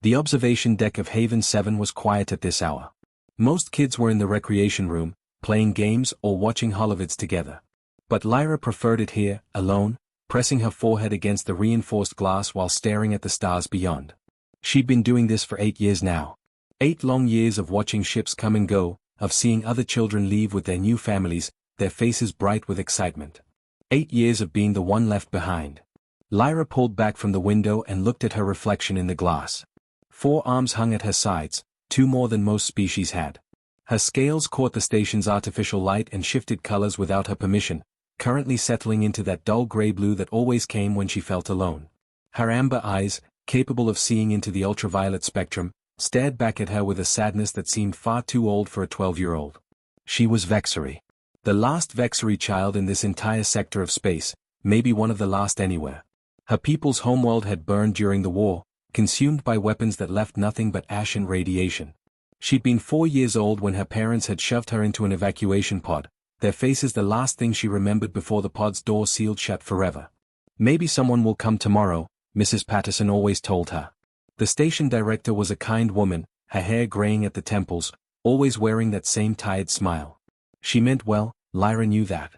The observation deck of Haven 7 was quiet at this hour. Most kids were in the recreation room, playing games or watching holovids together. But Lyra preferred it here, alone, pressing her forehead against the reinforced glass while staring at the stars beyond. She'd been doing this for 8 years now. 8 long years of watching ships come and go, of seeing other children leave with their new families, their faces bright with excitement. 8 years of being the one left behind. Lyra pulled back from the window and looked at her reflection in the glass. 4 arms hung at her sides, 2 more than most species had. Her scales caught the station's artificial light and shifted colors without her permission, currently settling into that dull gray blue that always came when she felt alone. Her amber eyes, capable of seeing into the ultraviolet spectrum, stared back at her with a sadness that seemed far too old for a 12-year-old. She was Vexery. The last Vexery child in this entire sector of space, maybe one of the last anywhere. Her people's homeworld had burned during the war, consumed by weapons that left nothing but ash and radiation. She'd been 4 years old when her parents had shoved her into an evacuation pod, their faces the last thing she remembered before the pod's door sealed shut forever. Maybe someone will come tomorrow, Mrs. Patterson always told her. The station director was a kind woman, her hair graying at the temples, always wearing that same tired smile. She meant well, Lyra knew that.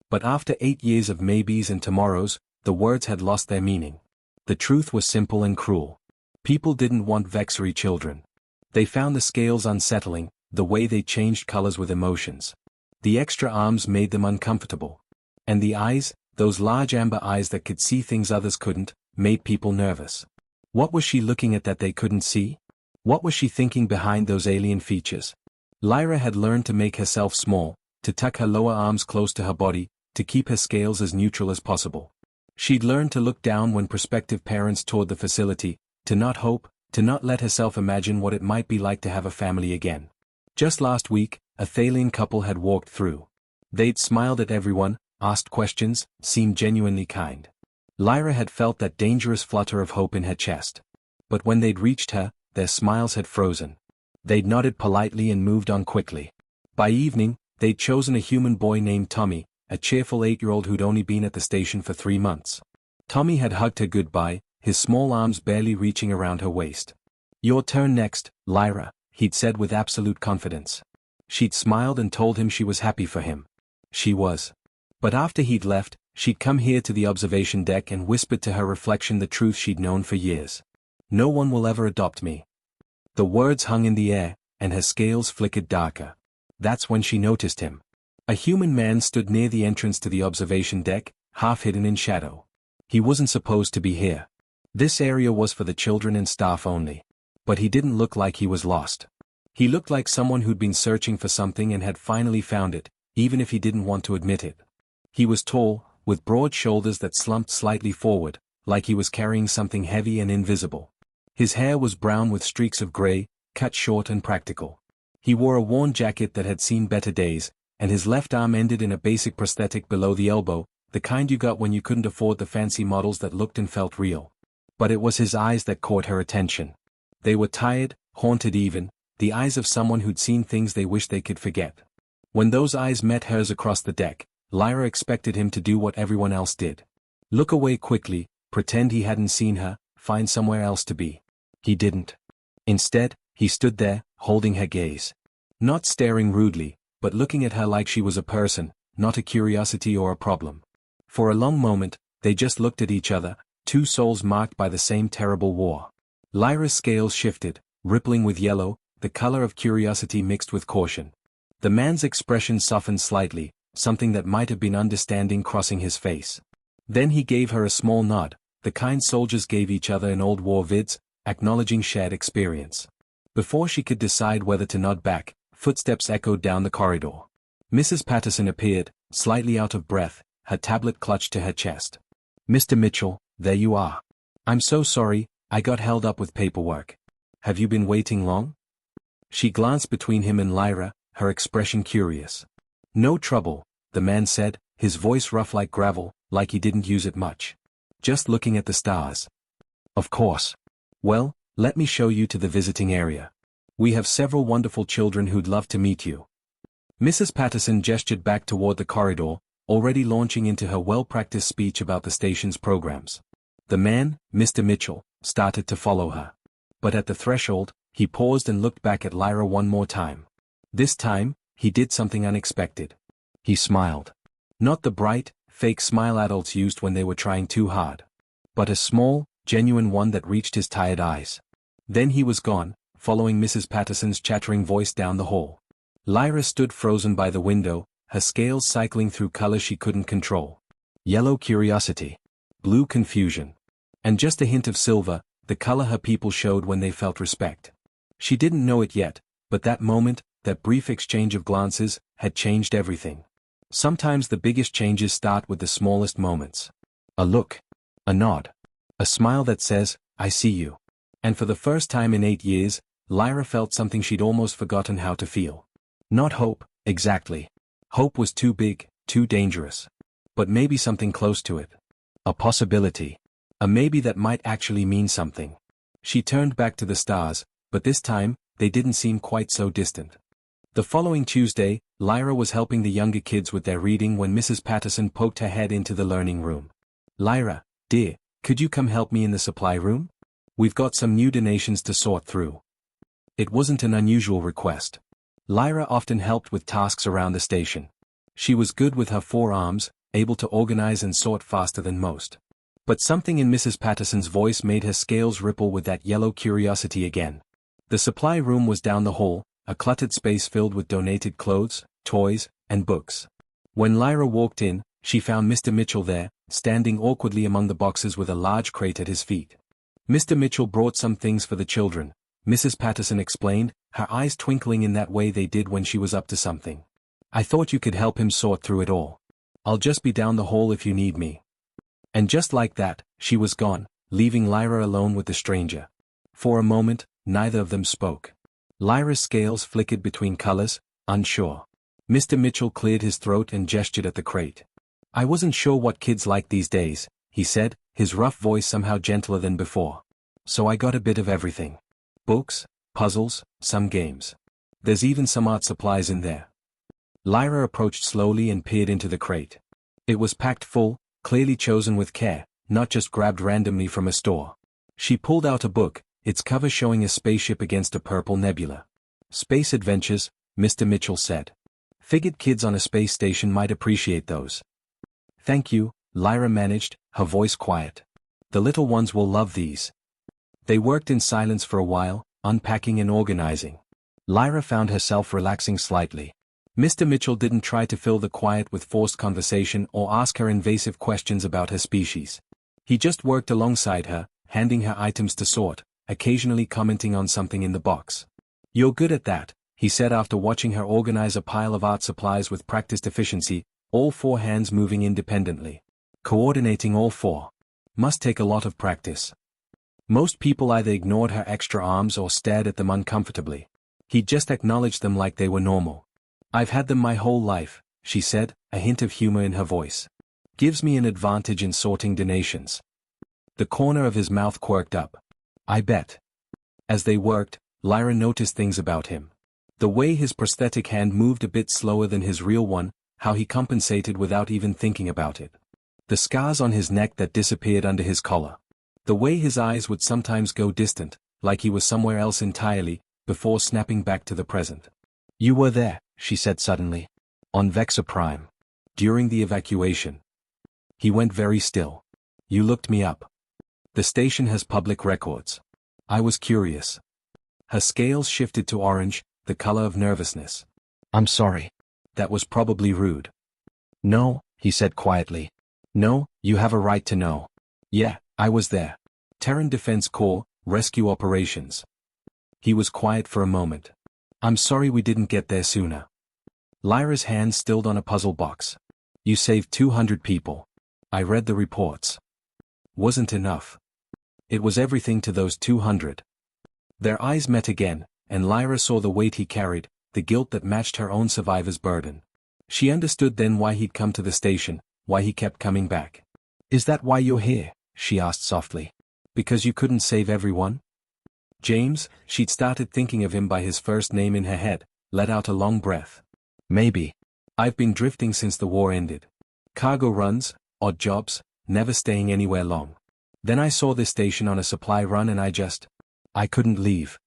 But after 8 years of maybes and tomorrows, the words had lost their meaning. The truth was simple and cruel. People didn't want Vexery children. They found the scales unsettling, the way they changed colors with emotions. The extra arms made them uncomfortable. And the eyes, those large amber eyes that could see things others couldn't, made people nervous. What was she looking at that they couldn't see? What was she thinking behind those alien features? Lyra had learned to make herself small, to tuck her lower arms close to her body, to keep her scales as neutral as possible. She'd learned to look down when prospective parents toured the facility, to not hope, to not let herself imagine what it might be like to have a family again. Just last week, a Thalian couple had walked through. They'd smiled at everyone, asked questions, seemed genuinely kind. Lyra had felt that dangerous flutter of hope in her chest. But when they'd reached her, their smiles had frozen. They'd nodded politely and moved on quickly. By evening, they'd chosen a human boy named Tommy, a cheerful 8-year-old who'd only been at the station for 3 months. Tommy had hugged her goodbye, his small arms barely reaching around her waist. "Your turn next, Lyra," he'd said with absolute confidence. She'd smiled and told him she was happy for him. She was. But after he'd left, she'd come here to the observation deck and whispered to her reflection the truth she'd known for years. "No one will ever adopt me." The words hung in the air, and her scales flickered darker. That's when she noticed him. A human man stood near the entrance to the observation deck, half hidden in shadow. He wasn't supposed to be here. This area was for the children and staff only. But he didn't look like he was lost. He looked like someone who'd been searching for something and had finally found it, even if he didn't want to admit it. He was tall, with broad shoulders that slumped slightly forward, like he was carrying something heavy and invisible. His hair was brown with streaks of gray, cut short and practical. He wore a worn jacket that had seen better days, and his left arm ended in a basic prosthetic below the elbow, the kind you got when you couldn't afford the fancy models that looked and felt real. But it was his eyes that caught her attention. They were tired, haunted even, the eyes of someone who'd seen things they wished they could forget. When those eyes met hers across the deck, Lyra expected him to do what everyone else did. Look away quickly, pretend he hadn't seen her, find somewhere else to be. He didn't. Instead, he stood there, holding her gaze. Not staring rudely, but looking at her like she was a person, not a curiosity or a problem. For a long moment, they just looked at each other, 2 souls marked by the same terrible war. Lyra's scales shifted, rippling with yellow, the color of curiosity mixed with caution. The man's expression softened slightly, something that might have been understanding crossing his face. Then he gave her a small nod, the kind soldiers gave each other in old war vids, acknowledging shared experience. Before she could decide whether to nod back, footsteps echoed down the corridor. Mrs. Patterson appeared, slightly out of breath, her tablet clutched to her chest. "Mr. Mitchell, there you are. I'm so sorry, I got held up with paperwork. Have you been waiting long?" She glanced between him and Lyra, her expression curious. "No trouble," the man said, his voice rough like gravel, like he didn't use it much. "Just looking at the stars." "Of course. Well, let me show you to the visiting area. We have several wonderful children who'd love to meet you." Mrs. Patterson gestured back toward the corridor, already launching into her well-practiced speech about the station's programs. The man, Mr. Mitchell, started to follow her. But at the threshold, he paused and looked back at Lyra one more time. This time, he did something unexpected. He smiled. Not the bright, fake smile adults used when they were trying too hard. But a small, genuine one that reached his tired eyes. Then he was gone, following Mrs. Patterson's chattering voice down the hall. Lyra stood frozen by the window, her scales cycling through colors she couldn't control. Yellow curiosity. Blue confusion. And just a hint of silver, the color her people showed when they felt respect. She didn't know it yet, but that moment, that brief exchange of glances, had changed everything. Sometimes the biggest changes start with the smallest moments. A look. A nod. A smile that says, I see you. And for the first time in 8 years, Lyra felt something she'd almost forgotten how to feel. Not hope, exactly. Hope was too big, too dangerous. But maybe something close to it. A possibility. A maybe that might actually mean something. She turned back to the stars, but this time, they didn't seem quite so distant. The following Tuesday, Lyra was helping the younger kids with their reading when Mrs. Patterson poked her head into the learning room. Lyra, dear, could you come help me in the supply room? We've got some new donations to sort through. It wasn't an unusual request. Lyra often helped with tasks around the station. She was good with her forearms, able to organize and sort faster than most. But something in Mrs. Patterson's voice made her scales ripple with that yellow curiosity again. The supply room was down the hall, a cluttered space filled with donated clothes, toys, and books. When Lyra walked in, she found Mr. Mitchell there, standing awkwardly among the boxes with a large crate at his feet. Mr. Mitchell brought some things for the children, Mrs. Patterson explained, her eyes twinkling in that way they did when she was up to something. I thought you could help him sort through it all. I'll just be down the hall if you need me. And just like that, she was gone, leaving Lyra alone with the stranger. For a moment, neither of them spoke. Lyra's scales flickered between colors, unsure. Mr. Mitchell cleared his throat and gestured at the crate. I wasn't sure what kids like these days, he said, his rough voice somehow gentler than before. So I got a bit of everything. Books, puzzles, some games. There's even some art supplies in there. Lyra approached slowly and peered into the crate. It was packed full, clearly chosen with care, not just grabbed randomly from a store. She pulled out a book, its cover showing a spaceship against a purple nebula. Space Adventures, Mr. Mitchell said. Figured kids on a space station might appreciate those. Thank you, Lyra managed, her voice quiet. The little ones will love these. They worked in silence for a while, unpacking and organizing. Lyra found herself relaxing slightly. Mr. Mitchell didn't try to fill the quiet with forced conversation or ask her invasive questions about her species. He just worked alongside her, handing her items to sort, occasionally commenting on something in the box. You're good at that, he said after watching her organize a pile of art supplies with practiced efficiency, all 4 hands moving independently. Coordinating all 4. Must take a lot of practice. Most people either ignored her extra arms or stared at them uncomfortably. He just acknowledged them like they were normal. I've had them my whole life, she said, a hint of humor in her voice. Gives me an advantage in sorting donations. The corner of his mouth quirked up. I bet. As they worked, Lyra noticed things about him. The way his prosthetic hand moved a bit slower than his real one, how he compensated without even thinking about it. The scars on his neck that disappeared under his collar. The way his eyes would sometimes go distant, like he was somewhere else entirely, before snapping back to the present. You were there, she said suddenly. On Vexa Prime. During the evacuation. He went very still. You looked me up. The station has public records. I was curious. Her scales shifted to orange, the color of nervousness. I'm sorry. That was probably rude. No, he said quietly. No, you have a right to know. Yeah, I was there. Terran Defense Corps, rescue operations. He was quiet for a moment. I'm sorry we didn't get there sooner. Lyra's hand stilled on a puzzle box. You saved 200 people. I read the reports. Wasn't enough. It was everything to those 200. Their eyes met again, and Lyra saw the weight he carried, the guilt that matched her own survivor's burden. She understood then why he'd come to the station, why he kept coming back. Is that why you're here? She asked softly. Because you couldn't save everyone? James, she'd started thinking of him by his first name in her head, let out a long breath. Maybe. I've been drifting since the war ended. Cargo runs, odd jobs, never staying anywhere long. Then I saw this station on a supply run and I just... I couldn't leave.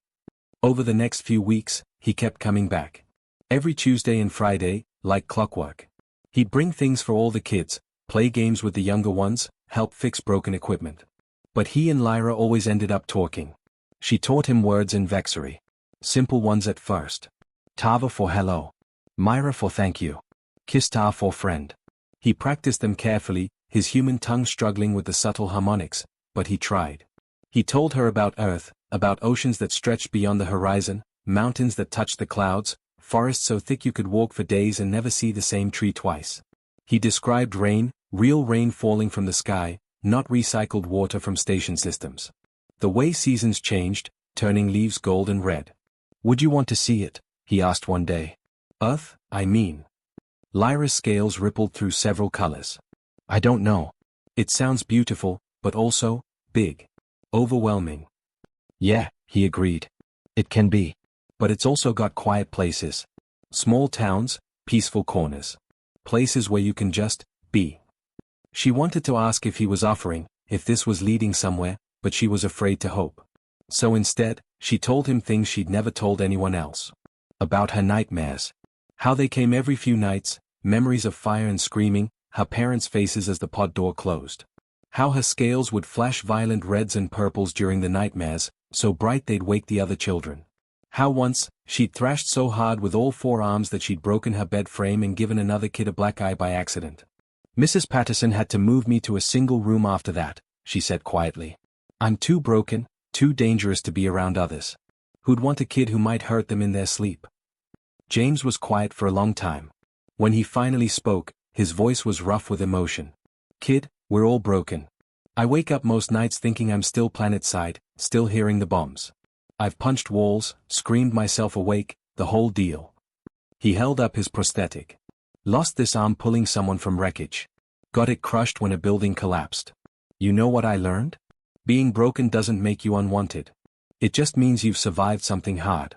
Over the next few weeks, he kept coming back. Every Tuesday and Friday, like clockwork. He'd bring things for all the kids, play games with the younger ones, help fix broken equipment. But he and Lyra always ended up talking. She taught him words in Vexary. Simple ones at first. Tava for hello. Myra for thank you. Kistar for friend. He practiced them carefully, his human tongue struggling with the subtle harmonics, but he tried. He told her about Earth, about oceans that stretched beyond the horizon, mountains that touched the clouds, forests so thick you could walk for days and never see the same tree twice. He described rain, real rain falling from the sky, not recycled water from station systems. The way seasons changed, turning leaves gold and red. Would you want to see it? He asked one day. Earth, I mean. Lyra's scales rippled through several colors. I don't know. It sounds beautiful, but also, big. Overwhelming. Yeah, he agreed. It can be. But it's also got quiet places. Small towns, peaceful corners. Places where you can just, be. She wanted to ask if he was offering, if this was leading somewhere, but she was afraid to hope. So instead, she told him things she'd never told anyone else. About her nightmares. How they came every few nights, memories of fire and screaming, her parents' faces as the pod door closed. How her scales would flash violent reds and purples during the nightmares, so bright they'd wake the other children. How once, she'd thrashed so hard with all four arms that she'd broken her bed frame and given another kid a black eye by accident. Mrs. Patterson had to move me to a single room after that, she said quietly. I'm too broken, too dangerous to be around others. Who'd want a kid who might hurt them in their sleep? James was quiet for a long time. When he finally spoke, his voice was rough with emotion. Kid, we're all broken. I wake up most nights thinking I'm still planetside, still hearing the bombs. I've punched walls, screamed myself awake, the whole deal. He held up his prosthetic. Lost this arm pulling someone from wreckage. Got it crushed when a building collapsed. You know what I learned? Being broken doesn't make you unwanted. It just means you've survived something hard.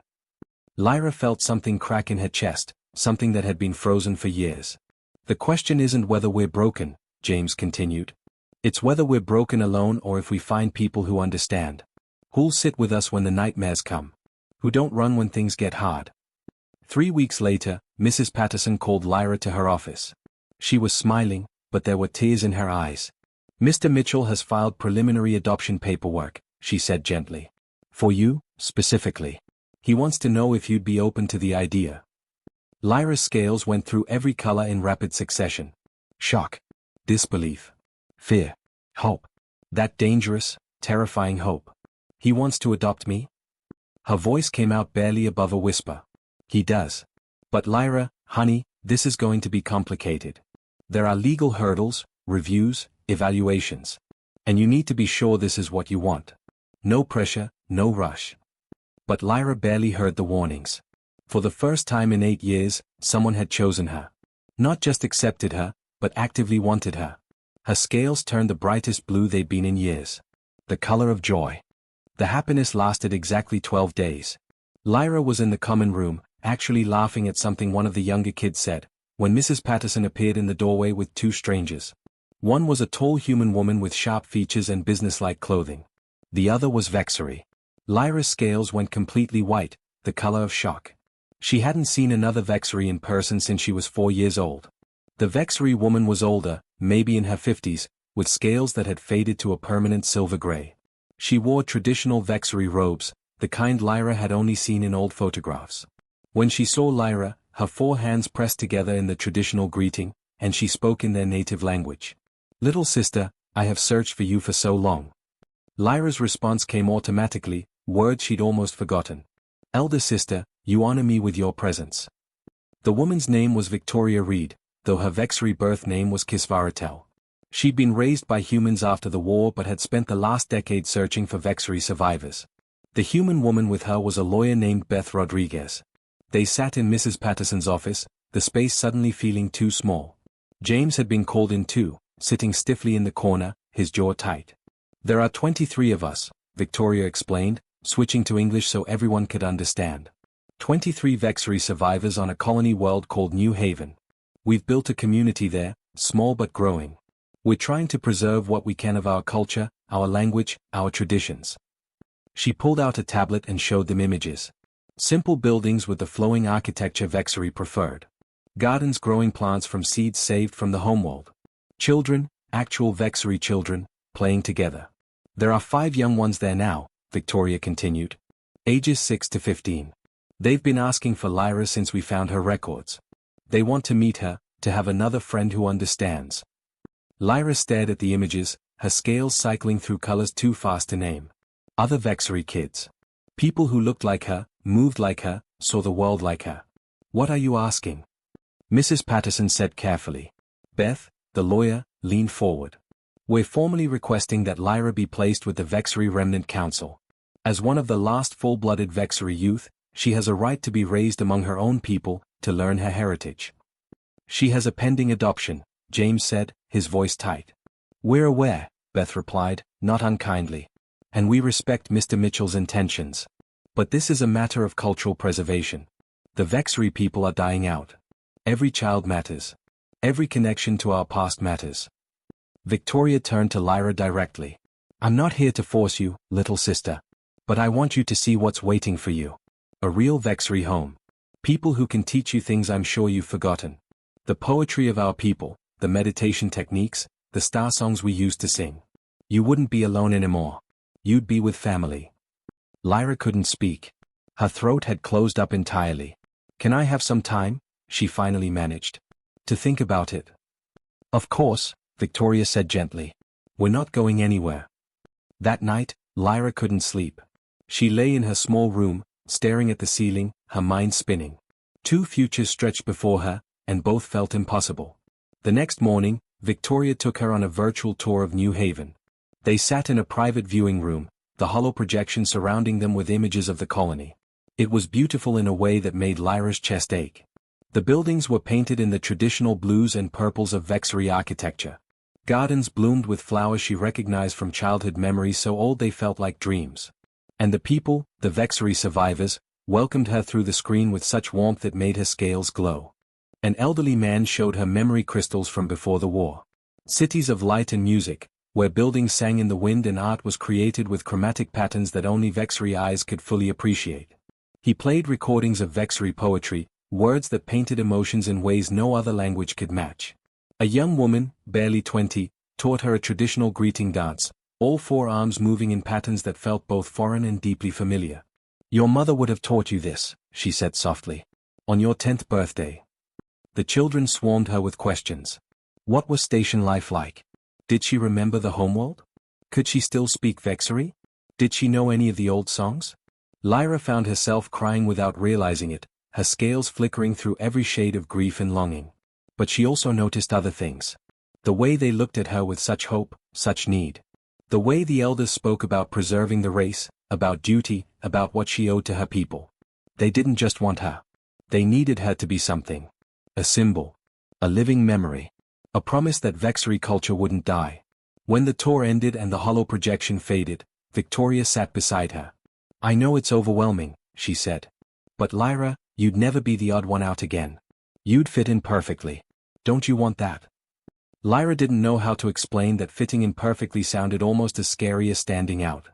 Lyra felt something crack in her chest, something that had been frozen for years. The question isn't whether we're broken, James continued. It's whether we're broken alone or if we find people who understand. Who'll sit with us when the nightmares come? Who don't run when things get hard? 3 weeks later, Mrs. Patterson called Lyra to her office. She was smiling, but there were tears in her eyes. Mr. Mitchell has filed preliminary adoption paperwork, she said gently. For you, specifically. He wants to know if you'd be open to the idea. Lyra's scales went through every color in rapid succession. Shock. Disbelief. Fear. Hope. That dangerous, terrifying hope. He wants to adopt me? Her voice came out barely above a whisper. He does. But Lyra, honey, this is going to be complicated. There are legal hurdles, reviews, evaluations. And you need to be sure this is what you want. No pressure, no rush. But Lyra barely heard the warnings. For the first time in 8 years, someone had chosen her. Not just accepted her, but actively wanted her. Her scales turned the brightest blue they'd been in years. The color of joy. The happiness lasted exactly 12 days. Lyra was in the common room, actually laughing at something one of the younger kids said, when Mrs. Patterson appeared in the doorway with 2 strangers. One was a tall human woman with sharp features and businesslike clothing. The other was Vexary. Lyra's scales went completely white, the color of shock. She hadn't seen another Vexary in person since she was 4 years old. The Vexary woman was older, maybe in her 50s, with scales that had faded to a permanent silver gray. She wore traditional Vexary robes, the kind Lyra had only seen in old photographs. When she saw Lyra, her 4 hands pressed together in the traditional greeting, and she spoke in their native language. Little sister, I have searched for you for so long. Lyra's response came automatically, words she'd almost forgotten. Elder sister, you honor me with your presence. The woman's name was Victoria Reed, though her Vexary birth name was Kisvaratel. She'd been raised by humans after the war but had spent the last decade searching for Vexary survivors. The human woman with her was a lawyer named Beth Rodriguez. They sat in Mrs. Patterson's office, the space suddenly feeling too small. James had been called in too, sitting stiffly in the corner, his jaw tight. There are 23 of us, Victoria explained, switching to English so everyone could understand. 23 Vexary survivors on a colony world called New Haven. We've built a community there, small but growing. We're trying to preserve what we can of our culture, our language, our traditions. She pulled out a tablet and showed them images. Simple buildings with the flowing architecture Vexery preferred. Gardens growing plants from seeds saved from the homeworld. Children, actual Vexery children, playing together. There are 5 young ones there now, Victoria continued. Ages 6 to 15. They've been asking for Lyra since we found her records. They want to meet her, to have another friend who understands. Lyra stared at the images, her scales cycling through colors too fast to name. Other Vexery kids. People who looked like her, moved like her, saw the world like her. What are you asking? Mrs. Patterson said carefully. Beth, the lawyer, leaned forward. We're formally requesting that Lyra be placed with the Vexery Remnant Council. As one of the last full-blooded Vexery youth, she has a right to be raised among her own people, to learn her heritage. She has a pending adoption, James said, his voice tight. We're aware, Beth replied, not unkindly. And we respect Mr. Mitchell's intentions. But this is a matter of cultural preservation. The Vexery people are dying out. Every child matters. Every connection to our past matters. Victoria turned to Lyra directly. I'm not here to force you, little sister. But I want you to see what's waiting for you. A real Vexery home. People who can teach you things I'm sure you've forgotten. The poetry of our people, the meditation techniques, the star songs we used to sing. You wouldn't be alone anymore. You'd be with family. Lyra couldn't speak. Her throat had closed up entirely. Can I have some time? She finally managed. To think about it. Of course, Victoria said gently. We're not going anywhere. That night, Lyra couldn't sleep. She lay in her small room, staring at the ceiling, her mind spinning. 2 futures stretched before her, and both felt impossible. The next morning, Victoria took her on a virtual tour of New Haven. They sat in a private viewing room, the hollow projection surrounding them with images of the colony. It was beautiful in a way that made Lyra's chest ache. The buildings were painted in the traditional blues and purples of Vexery architecture. Gardens bloomed with flowers she recognized from childhood memories so old they felt like dreams. And the people, the Vexery survivors, welcomed her through the screen with such warmth that made her scales glow. An elderly man showed her memory crystals from before the war. Cities of light and music, where buildings sang in the wind and art was created with chromatic patterns that only Vexery eyes could fully appreciate. He played recordings of Vexery poetry, words that painted emotions in ways no other language could match. A young woman, barely 20, taught her a traditional greeting dance, all 4 arms moving in patterns that felt both foreign and deeply familiar. Your mother would have taught you this, she said softly. On your 10th birthday. The children swarmed her with questions. What was station life like? Did she remember the homeworld? Could she still speak Vexery? Did she know any of the old songs? Lyra found herself crying without realizing it, her scales flickering through every shade of grief and longing. But she also noticed other things. The way they looked at her with such hope, such need. The way the elders spoke about preserving the race, about duty, about what she owed to her people. They didn't just want her. They needed her to be something. A symbol. A living memory. A promise that Vexery culture wouldn't die. When the tour ended and the hollow projection faded, Victoria sat beside her. I know it's overwhelming, she said. But Lyra, you'd never be the odd one out again. You'd fit in perfectly. Don't you want that? Lyra didn't know how to explain that fitting in perfectly sounded almost as scary as standing out.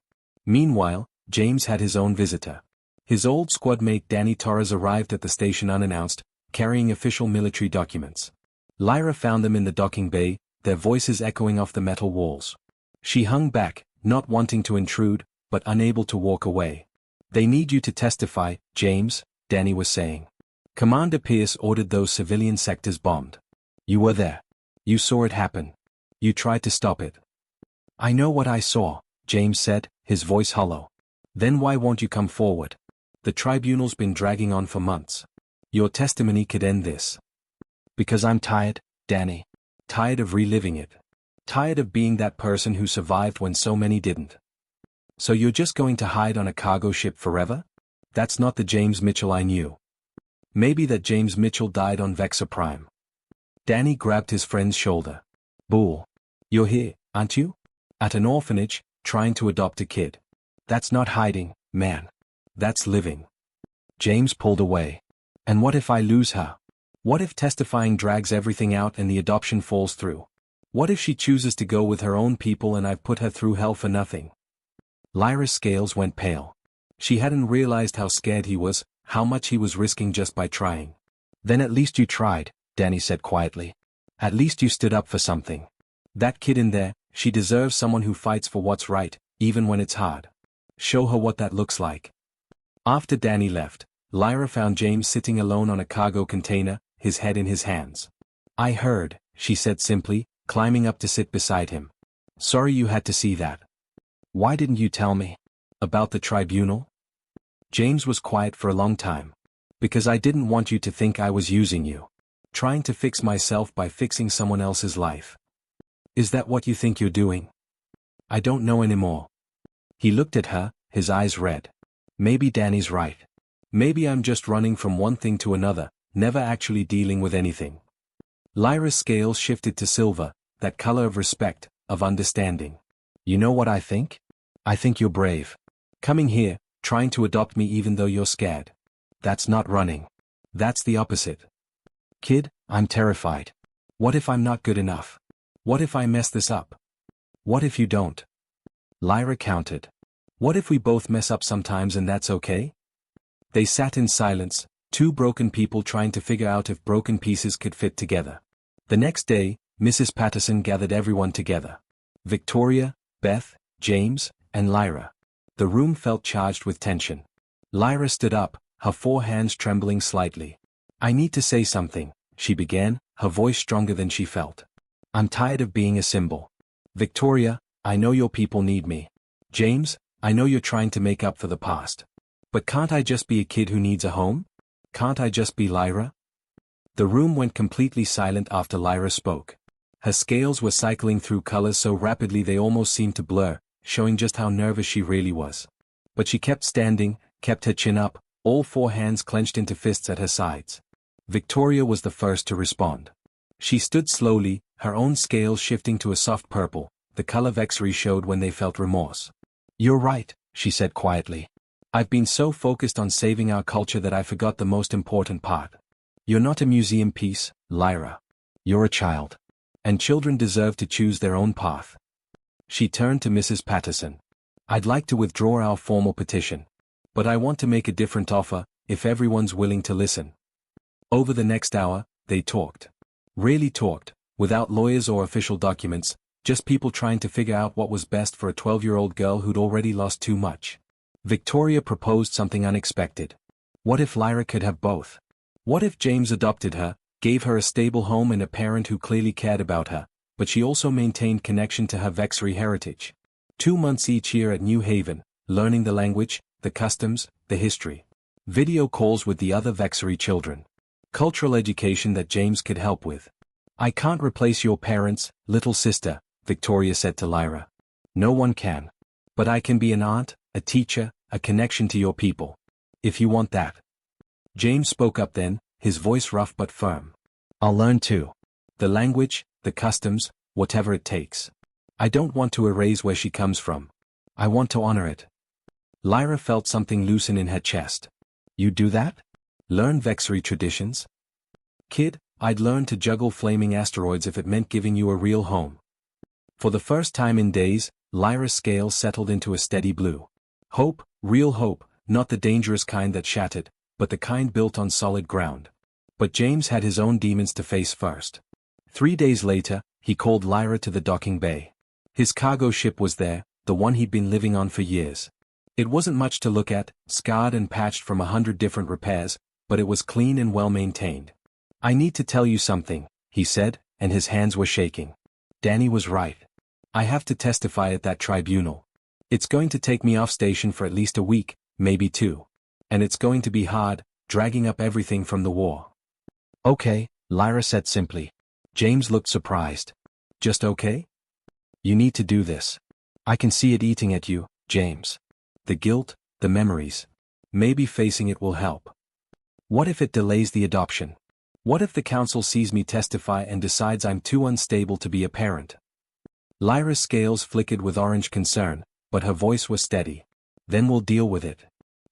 Meanwhile, James had his own visitor. His old squad mate Danny Torres arrived at the station unannounced, carrying official military documents. Lyra found them in the docking bay, their voices echoing off the metal walls. She hung back, not wanting to intrude, but unable to walk away. They need you to testify, James, Danny was saying. Commander Pierce ordered those civilian sectors bombed. You were there. You saw it happen. You tried to stop it. I know what I saw, James said, his voice hollow. Then why won't you come forward? The tribunal's been dragging on for months. Your testimony could end this. Because I'm tired, Danny. Tired of reliving it. Tired of being that person who survived when so many didn't. So you're just going to hide on a cargo ship forever? That's not the James Mitchell I knew. Maybe that James Mitchell died on Vexa Prime. Danny grabbed his friend's shoulder. Bull. You're here, aren't you? At an orphanage, trying to adopt a kid. That's not hiding, man. That's living. James pulled away. And what if I lose her? What if testifying drags everything out and the adoption falls through? What if she chooses to go with her own people and I've put her through hell for nothing? Lyra's scales went pale. She hadn't realized how scared he was, how much he was risking just by trying. Then at least you tried, Danny said quietly. At least you stood up for something. That kid in there, she deserves someone who fights for what's right, even when it's hard. Show her what that looks like. After Danny left, Lyra found James sitting alone on a cargo container, his head in his hands. I heard, she said simply, climbing up to sit beside him. Sorry you had to see that. Why didn't you tell me? About the tribunal? James was quiet for a long time. Because I didn't want you to think I was using you. Trying to fix myself by fixing someone else's life. Is that what you think you're doing? I don't know anymore. He looked at her, his eyes red. Maybe Danny's right. Maybe I'm just running from one thing to another, never actually dealing with anything. Lyra's scales shifted to silver, that color of respect, of understanding. You know what I think? I think you're brave. Coming here, trying to adopt me even though you're scared. That's not running. That's the opposite. Kid, I'm terrified. What if I'm not good enough? What if I mess this up? What if you don't? Lyra countered. What if we both mess up sometimes and that's okay? They sat in silence, two broken people trying to figure out if broken pieces could fit together. The next day, Mrs. Patterson gathered everyone together. Victoria, Beth, James, and Lyra. The room felt charged with tension. Lyra stood up, her four hands trembling slightly. I need to say something, she began, her voice stronger than she felt. I'm tired of being a symbol. Victoria, I know your people need me. James, I know you're trying to make up for the past. But can't I just be a kid who needs a home? Can't I just be Lyra? The room went completely silent after Lyra spoke. Her scales were cycling through colors so rapidly they almost seemed to blur, showing just how nervous she really was. But she kept standing, kept her chin up, all four hands clenched into fists at her sides. Victoria was the first to respond. She stood slowly, her own scales shifting to a soft purple, the color Vexery showed when they felt remorse. You're right, she said quietly. I've been so focused on saving our culture that I forgot the most important part. You're not a museum piece, Lyra. You're a child. And children deserve to choose their own path. She turned to Mrs. Patterson. I'd like to withdraw our formal petition. But I want to make a different offer, if everyone's willing to listen. Over the next hour, they talked. Really talked, without lawyers or official documents, just people trying to figure out what was best for a 12-year-old girl who'd already lost too much. Victoria proposed something unexpected. What if Lyra could have both? What if James adopted her, gave her a stable home and a parent who clearly cared about her, but she also maintained connection to her Vexery heritage? 2 months each year at New Haven, learning the language, the customs, the history. Video calls with the other Vexery children. Cultural education that James could help with. I can't replace your parents, little sister, Victoria said to Lyra. No one can. But I can be an aunt, a teacher, a connection to your people. If you want that. James spoke up then, his voice rough but firm. I'll learn too. The language, the customs, whatever it takes. I don't want to erase where she comes from. I want to honor it. Lyra felt something loosen in her chest. You do that? Learn Vexery traditions? Kid, I'd learn to juggle flaming asteroids if it meant giving you a real home. For the first time in days, Lyra's scales settled into a steady blue. Hope, real hope, not the dangerous kind that shattered, but the kind built on solid ground. But James had his own demons to face first. 3 days later, he called Lyra to the docking bay. His cargo ship was there, the one he'd been living on for years. It wasn't much to look at, scarred and patched from 100 different repairs, but it was clean and well maintained. I need to tell you something, he said, and his hands were shaking. Danny was right. I have to testify at that tribunal. It's going to take me off station for at least a week, maybe 2. And it's going to be hard, dragging up everything from the war. Okay, Lyra said simply. James looked surprised. Just okay? You need to do this. I can see it eating at you, James. The guilt, the memories. Maybe facing it will help. What if it delays the adoption? What if the council sees me testify and decides I'm too unstable to be a parent? Lyra's scales flickered with orange concern, but her voice was steady. Then we'll deal with it.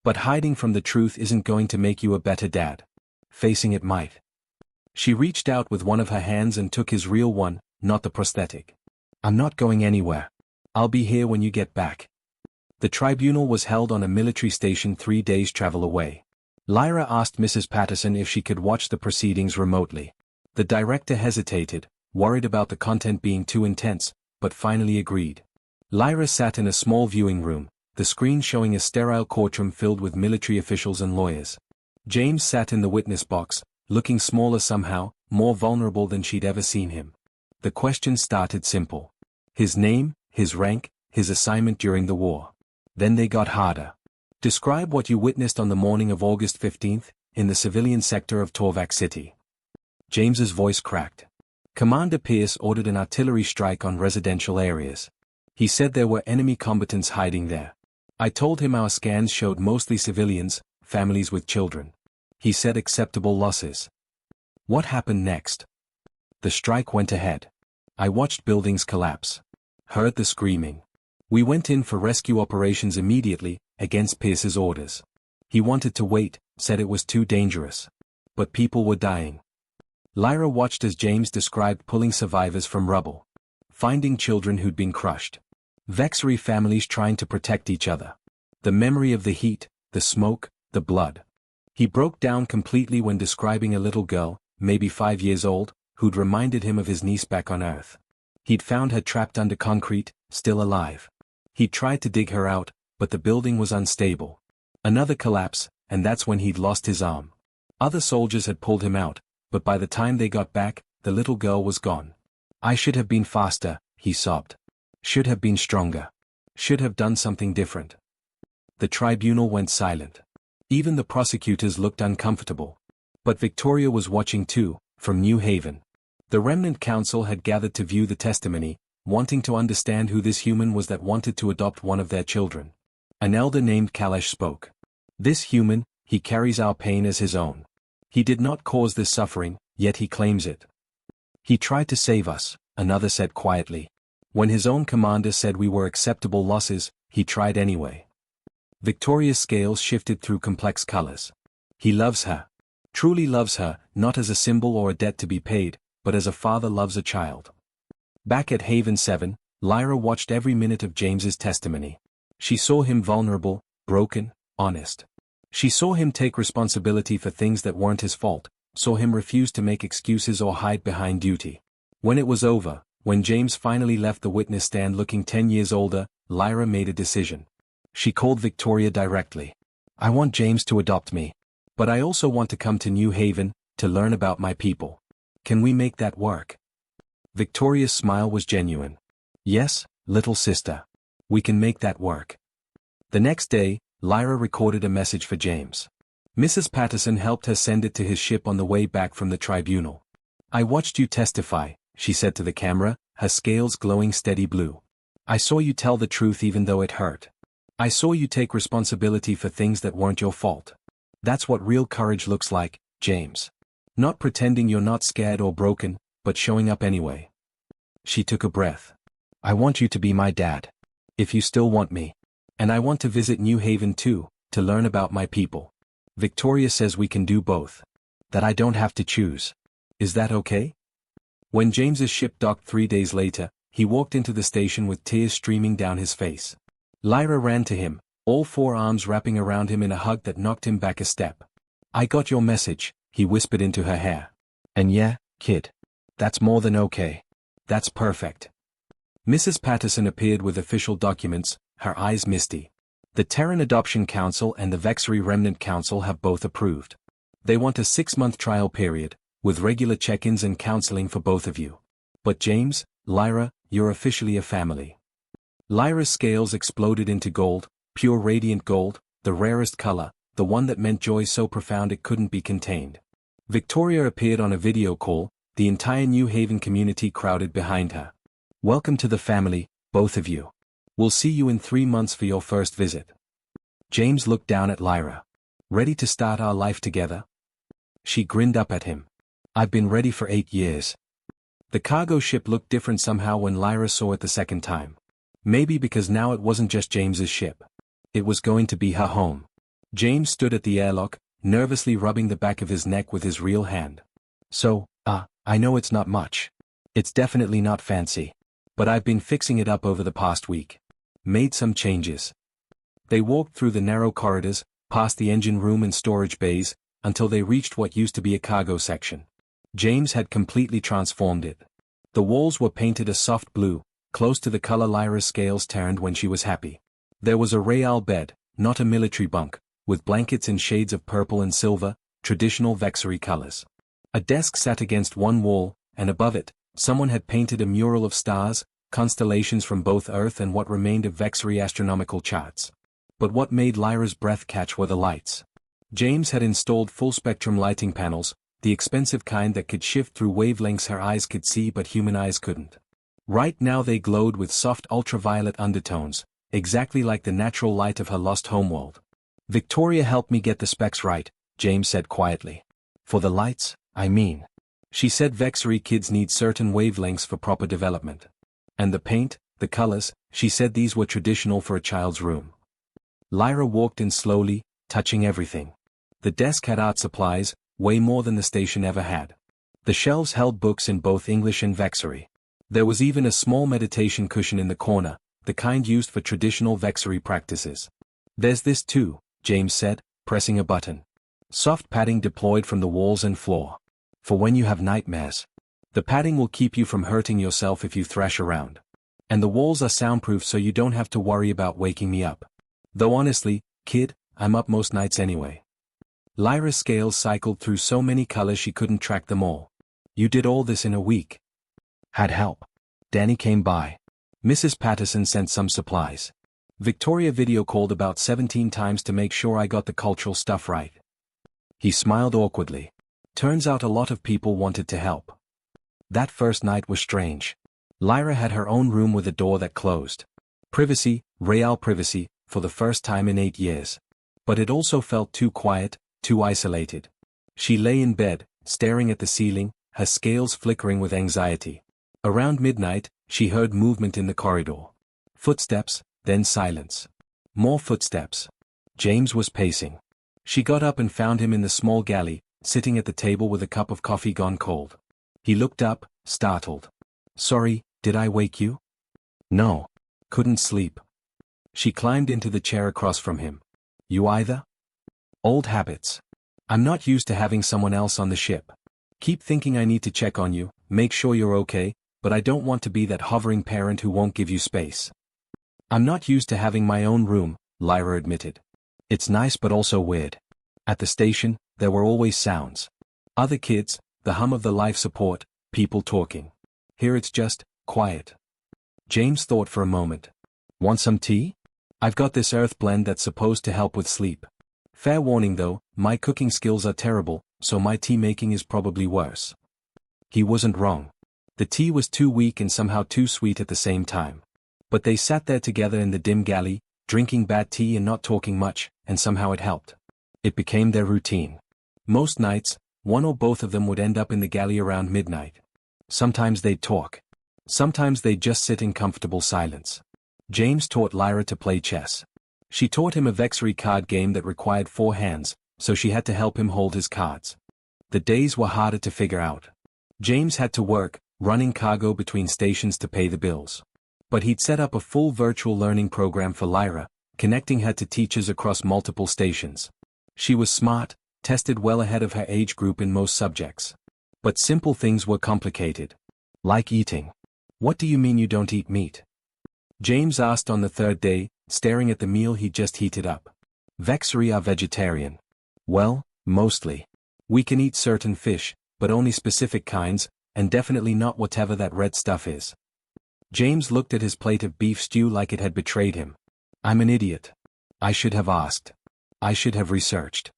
But hiding from the truth isn't going to make you a better dad. Facing it might. She reached out with one of her hands and took his real one, not the prosthetic. I'm not going anywhere. I'll be here when you get back. The tribunal was held on a military station 3 days' travel away. Lyra asked Mrs. Patterson if she could watch the proceedings remotely. The director hesitated, worried about the content being too intense, but finally agreed. Lyra sat in a small viewing room, the screen showing a sterile courtroom filled with military officials and lawyers. James sat in the witness box, looking smaller somehow, more vulnerable than she'd ever seen him. The questions started simple. His name, his rank, his assignment during the war. Then they got harder. Describe what you witnessed on the morning of August 15th, in the civilian sector of Torvac City. James's voice cracked. Commander Pierce ordered an artillery strike on residential areas. He said there were enemy combatants hiding there. I told him our scans showed mostly civilians, families with children. He said acceptable losses. What happened next? The strike went ahead. I watched buildings collapse. Heard the screaming. We went in for rescue operations immediately, against Pierce's orders. He wanted to wait, said it was too dangerous. But people were dying. Lyra watched as James described pulling survivors from rubble. Finding children who'd been crushed. Vexery families trying to protect each other. The memory of the heat, the smoke, the blood. He broke down completely when describing a little girl, maybe 5 years old, who'd reminded him of his niece back on Earth. He'd found her trapped under concrete, still alive. He'd tried to dig her out, but the building was unstable. Another collapse, and that's when he'd lost his arm. Other soldiers had pulled him out, but by the time they got back, the little girl was gone. I should have been faster, he sobbed. Should have been stronger. Should have done something different. The tribunal went silent. Even the prosecutors looked uncomfortable. But Victoria was watching too, from New Haven. The Remnant Council had gathered to view the testimony, wanting to understand who this human was that wanted to adopt one of their children. An elder named Kalash spoke. This human, he carries our pain as his own. He did not cause this suffering, yet he claims it. He tried to save us, another said quietly. When his own commander said we were acceptable losses, he tried anyway. Victoria's scales shifted through complex colors. He loves her. Truly loves her, not as a symbol or a debt to be paid, but as a father loves a child. Back at Haven 7, Lyra watched every minute of James's testimony. She saw him vulnerable, broken, honest. She saw him take responsibility for things that weren't his fault, saw him refuse to make excuses or hide behind duty. When it was over, when James finally left the witness stand looking 10 years older, Lyra made a decision. She called Victoria directly. I want James to adopt me. But I also want to come to New Haven, to learn about my people. Can we make that work? Victoria's smile was genuine. Yes, little sister. We can make that work. The next day, Lyra recorded a message for James. Mrs. Patterson helped her send it to his ship on the way back from the tribunal. I watched you testify, she said to the camera, her scales glowing steady blue. I saw you tell the truth even though it hurt. I saw you take responsibility for things that weren't your fault. That's what real courage looks like, James. Not pretending you're not scared or broken, but showing up anyway. She took a breath. I want you to be my dad. If you still want me. And I want to visit New Haven too, to learn about my people. Victoria says we can do both. That I don't have to choose. Is that okay? When James's ship docked 3 days later, he walked into the station with tears streaming down his face. Lyra ran to him, all 4 arms wrapping around him in a hug that knocked him back a step. I got your message, he whispered into her hair. And yeah, kid. That's more than okay. That's perfect. Mrs. Patterson appeared with official documents, her eyes misty. The Terran Adoption Council and the Vexery Remnant Council have both approved. They want a 6-month trial period, with regular check-ins and counseling for both of you. But James, Lyra, you're officially a family. Lyra's scales exploded into gold, pure radiant gold, the rarest color, the one that meant joy so profound it couldn't be contained. Victoria appeared on a video call, the entire New Haven community crowded behind her. Welcome to the family, both of you. We'll see you in 3 months for your first visit. James looked down at Lyra. Ready to start our life together? She grinned up at him. I've been ready for 8 years. The cargo ship looked different somehow when Lyra saw it the second time. Maybe because now it wasn't just James's ship. It was going to be her home. James stood at the airlock, nervously rubbing the back of his neck with his real hand. So, I know it's not much. It's definitely not fancy. But I've been fixing it up over the past week. Made some changes. They walked through the narrow corridors, past the engine room and storage bays, until they reached what used to be a cargo section. James had completely transformed it. The walls were painted a soft blue, close to the color Lyra's scales turned when she was happy. There was a Real bed, not a military bunk, with blankets in shades of purple and silver, traditional Vexery colors. A desk sat against one wall, and above it, someone had painted a mural of stars, constellations from both Earth and what remained of Vexery astronomical charts. But what made Lyra's breath catch were the lights. James had installed full-spectrum lighting panels, the expensive kind that could shift through wavelengths her eyes could see but human eyes couldn't. Right now they glowed with soft ultraviolet undertones, exactly like the natural light of her lost homeworld. Victoria helped me get the specs right, James said quietly. For the lights, I mean. She said Vexery kids need certain wavelengths for proper development. And the paint, the colors, she said these were traditional for a child's room. Lyra walked in slowly, touching everything. The desk had art supplies, way more than the station ever had. The shelves held books in both English and Vexery. There was even a small meditation cushion in the corner, the kind used for traditional Vexery practices. There's this too, James said, pressing a button. Soft padding deployed from the walls and floor. For when you have nightmares. The padding will keep you from hurting yourself if you thrash around. And the walls are soundproof so you don't have to worry about waking me up. Though honestly, kid, I'm up most nights anyway. Lyra's scales cycled through so many colors she couldn't track them all. You did all this in a week. Had help. Danny came by. Mrs. Patterson sent some supplies. Victoria video called about 17 times to make sure I got the cultural stuff right. He smiled awkwardly. Turns out a lot of people wanted to help. That first night was strange. Lyra had her own room with a door that closed. Privacy, real privacy, for the first time in 8 years. But it also felt too quiet, too isolated. She lay in bed, staring at the ceiling, her scales flickering with anxiety. Around midnight, she heard movement in the corridor. Footsteps, then silence. More footsteps. James was pacing. She got up and found him in the small galley, sitting at the table with a cup of coffee gone cold. He looked up, startled. Sorry, did I wake you? No. Couldn't sleep. She climbed into the chair across from him. You either? Old habits. I'm not used to having someone else on the ship. Keep thinking I need to check on you, make sure you're okay, but I don't want to be that hovering parent who won't give you space. I'm not used to having my own room, Lyra admitted. It's nice but also weird. At the station, there were always sounds. Other kids, the hum of the life support, people talking. Here it's just quiet. James thought for a moment. Want some tea? I've got this earth blend that's supposed to help with sleep. Fair warning though, my cooking skills are terrible, so my tea making is probably worse. He wasn't wrong. The tea was too weak and somehow too sweet at the same time. But they sat there together in the dim galley, drinking bad tea and not talking much, and somehow it helped. It became their routine. Most nights, one or both of them would end up in the galley around midnight. Sometimes they'd talk. Sometimes they'd just sit in comfortable silence. James taught Lyra to play chess. She taught him a Vexery card game that required 4 hands, so she had to help him hold his cards. The days were harder to figure out. James had to work, running cargo between stations to pay the bills. But he'd set up a full virtual learning program for Lyra, connecting her to teachers across multiple stations. She was smart, tested well ahead of her age group in most subjects. But simple things were complicated. Like eating. What do you mean you don't eat meat? James asked on the third day, staring at the meal he'd just heated up. Vexery are vegetarian. Well, mostly. We can eat certain fish, but only specific kinds, and definitely not whatever that red stuff is. James looked at his plate of beef stew like it had betrayed him. I'm an idiot. I should have asked. I should have researched.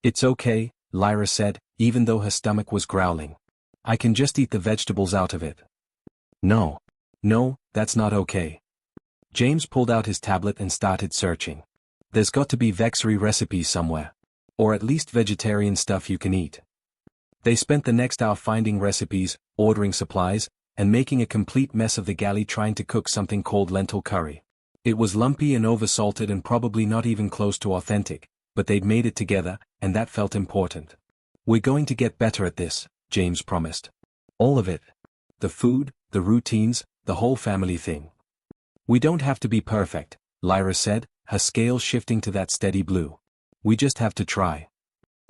It's okay, Lyra said, even though her stomach was growling. I can just eat the vegetables out of it. No. No, that's not okay. James pulled out his tablet and started searching. There's got to be Vexery recipes somewhere. Or at least vegetarian stuff you can eat. They spent the next hour finding recipes, ordering supplies, and making a complete mess of the galley trying to cook something called lentil curry. It was lumpy and oversalted and probably not even close to authentic, but they'd made it together, and that felt important. We're going to get better at this, James promised. All of it. The food, the routines, the whole family thing. We don't have to be perfect, Lyra said, her scales shifting to that steady blue. We just have to try.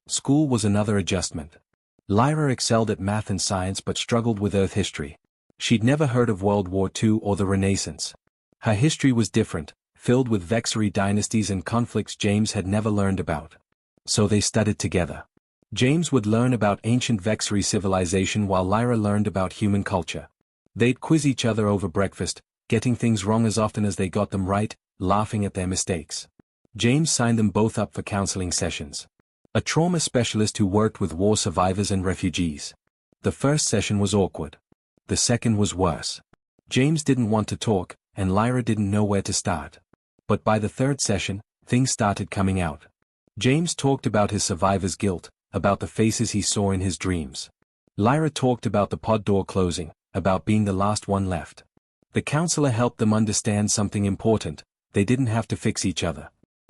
School was another adjustment. Lyra excelled at math and science but struggled with Earth history. She'd never heard of World War II or the Renaissance. Her history was different, filled with vexillary dynasties and conflicts James had never learned about. So they studied together. James would learn about ancient vexillary civilization while Lyra learned about human culture. They'd quiz each other over breakfast, getting things wrong as often as they got them right, laughing at their mistakes. James signed them both up for counseling sessions. A trauma specialist who worked with war survivors and refugees. The first session was awkward. The second was worse. James didn't want to talk, and Lyra didn't know where to start. But by the third session, things started coming out. James talked about his survivor's guilt, about the faces he saw in his dreams. Lyra talked about the pod door closing, about being the last one left. The counselor helped them understand something important: they didn't have to fix each other.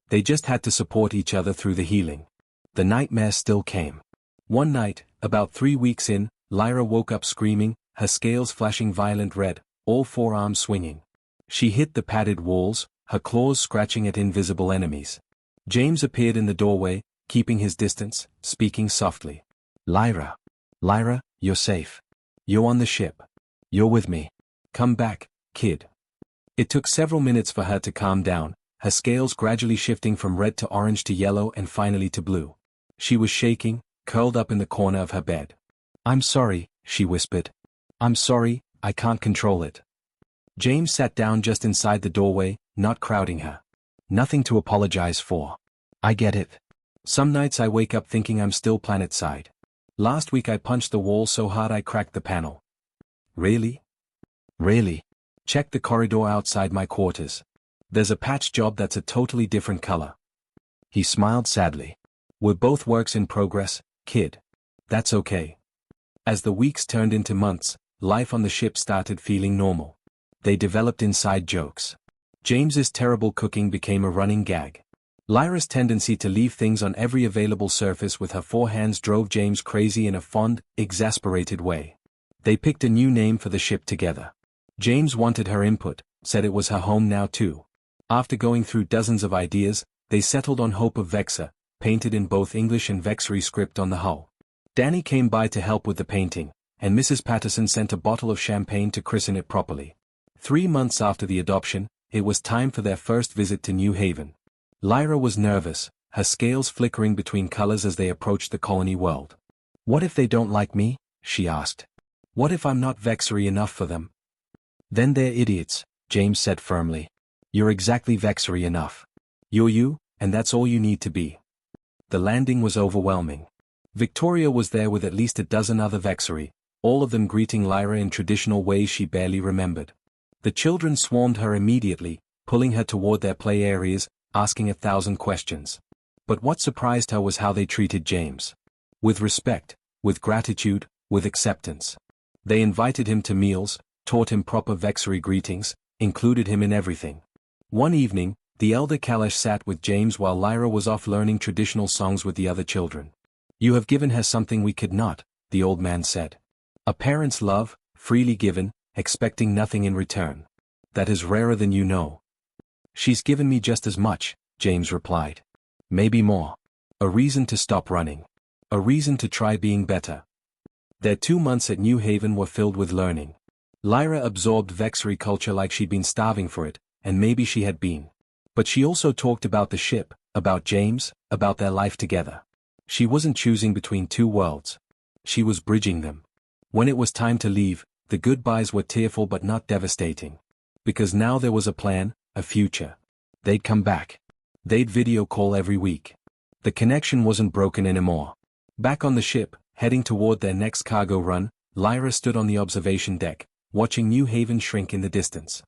They just had to support each other through the healing. The nightmare still came. One night, about 3 weeks in, Lyra woke up screaming, her scales flashing violent red, all four arms swinging. She hit the padded walls, her claws scratching at invisible enemies. James appeared in the doorway, keeping his distance, speaking softly. Lyra. Lyra, you're safe. You're on the ship. You're with me. Come back, kid. It took several minutes for her to calm down, her scales gradually shifting from red to orange to yellow and finally to blue. She was shaking, curled up in the corner of her bed. I'm sorry, she whispered. I'm sorry, I can't control it. James sat down just inside the doorway, not crowding her. Nothing to apologize for. I get it. Some nights I wake up thinking I'm still planet-side. Last week I punched the wall so hard I cracked the panel. Really? Really? Check the corridor outside my quarters. There's a patch job that's a totally different color. He smiled sadly. We're both works in progress, kid. That's okay. As the weeks turned into months, life on the ship started feeling normal. They developed inside jokes. James's terrible cooking became a running gag. Lyra's tendency to leave things on every available surface with her four hands drove James crazy in a fond, exasperated way. They picked a new name for the ship together. James wanted her input, said it was her home now too. After going through dozens of ideas, they settled on Hope of Vexa, painted in both English and vexillary script on the hull. Danny came by to help with the painting, and Mrs. Patterson sent a bottle of champagne to christen it properly. 3 months after the adoption, it was time for their first visit to New Haven. Lyra was nervous, her scales flickering between colors as they approached the colony world. What if they don't like me? She asked. What if I'm not vexillary enough for them? Then they're idiots, James said firmly. You're exactly vexillary enough. You're you, and that's all you need to be. The landing was overwhelming. Victoria was there with at least a dozen other vexillary, all of them greeting Lyra in traditional ways she barely remembered. The children swarmed her immediately, pulling her toward their play areas, asking 1,000 questions. But what surprised her was how they treated James. With respect, with gratitude, with acceptance. They invited him to meals, taught him proper vexillary greetings, included him in everything. One evening, the elder Kalash sat with James while Lyra was off learning traditional songs with the other children. You have given her something we could not, the old man said. A parent's love, freely given, expecting nothing in return. That is rarer than you know. She's given me just as much, James replied. Maybe more. A reason to stop running. A reason to try being better. Their 2 months at New Haven were filled with learning. Lyra absorbed vexillary culture like she'd been starving for it, and maybe she had been. But she also talked about the ship, about James, about their life together. She wasn't choosing between two worlds. She was bridging them. When it was time to leave, the goodbyes were tearful but not devastating. Because now there was a plan, a future. They'd come back. They'd video call every week. The connection wasn't broken anymore. Back on the ship, heading toward their next cargo run, Lyra stood on the observation deck, watching New Haven shrink in the distance.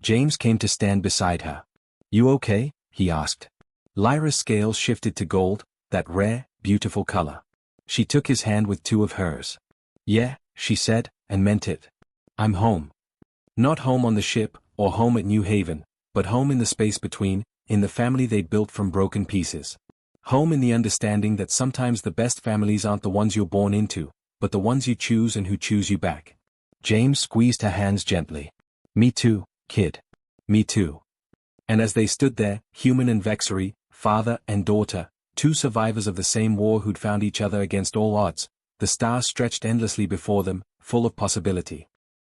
James came to stand beside her. You okay? He asked. Lyra's scales shifted to gold, that rare, beautiful color. She took his hand with two of hers. Yeah, she said, and meant it. I'm home. Not home on the ship, or home at New Haven, but home in the space between, in the family they'd built from broken pieces. Home in the understanding that sometimes the best families aren't the ones you're born into, but the ones you choose and who choose you back. James squeezed her hands gently. Me too, kid. Me too. And as they stood there, Human and Vexary, father and daughter, two survivors of the same war who'd found each other against all odds, the stars stretched endlessly before them, full of possibility.